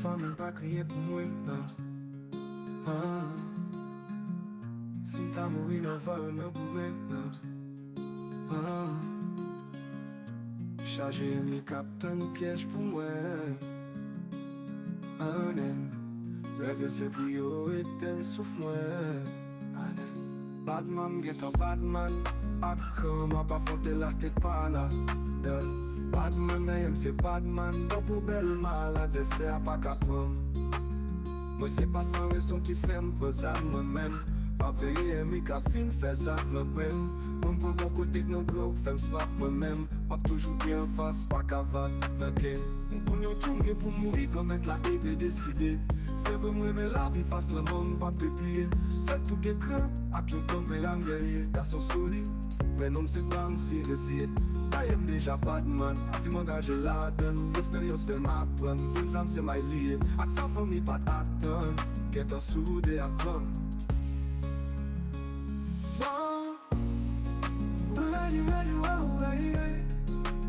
fami pa kriye pou mwen nan Si ta mouri nan val nan pou mwen nan Chaje mi kapten pyej pou mwen Anen Rêve se pou yo eten souf mwen Anen Badman gen tan badman Ak ma pa fonte la tet pa la Del Badman ayem se badman Don pou bel mal adverse a pa kapam Mwen se pa san rezon ki fem pozat mwen men Pa veye mi kap fin fezat mwen men Mwen pou bon kotek nan grok fem swap mwen men Wap toujou gen fas pa kavat nan gen Mwen pou nyon choum gen pou mouri komet la ebe deside Se vè mwen men la vi fas le moun pa pe pliye Fèt tout gen kran ak yon tombe am gerye Gason soli, vè nom se bang si reziye Tayem deja badman, afi m'engaje la den Eksperyons tel ma pran, tout zam se may liye Ak sa fami pat atan, ketan soude ak lan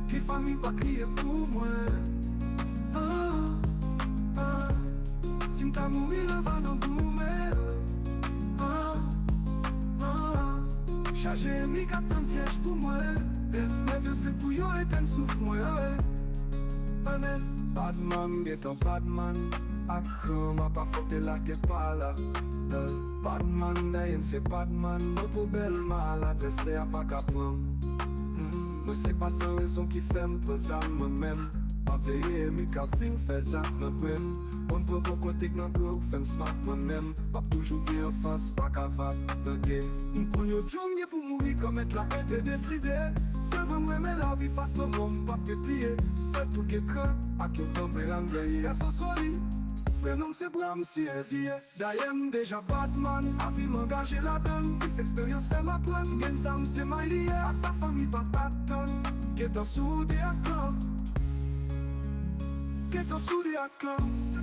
Ki fami pa kriye pou mwen Si m'ta mouri la va nan pou mwen Chaje mi kapten pyej pou mwen Rêve se pou yo eten souf mwen Amen Badman getan badman Ak ma pa fote la ket pa la Badman ayem se badman Mwen pou bel mal adverse a pa kapam Mwen se pa san rezon ki fem prezam mwen men Pa veye mi kap fin fezat mwen men Mwen pou bon kotek nan grok fem smak mwen men Pap toujou gen fas pa kavat nan gen Mwen pou nyon choum gen pou mouri komet la ete deside Se vè mwen men la vi fas le moun pa pe pliye Fèt tout gen kran ak yon tombe am gerye Gason soli, vè nom se bram si reziye Dayem deja badman, avi m'engaje la den Dis eksperyons fè ma pran, gen zam se may liye Ak sa fami pa patan, ketan soude ak lan Ketan soude ak lan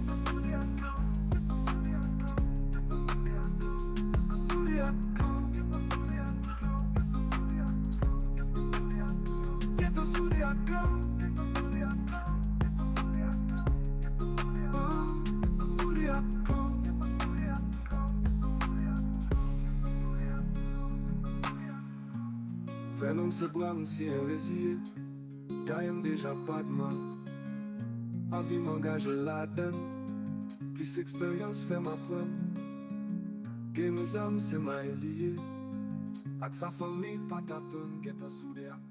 Vè nom se bram si reziye Dayem deja badman Avi m'engaje la den Plis eksperyans fè ma pran Gen zam se may liye Ak sa fami pat atan Getan soude ak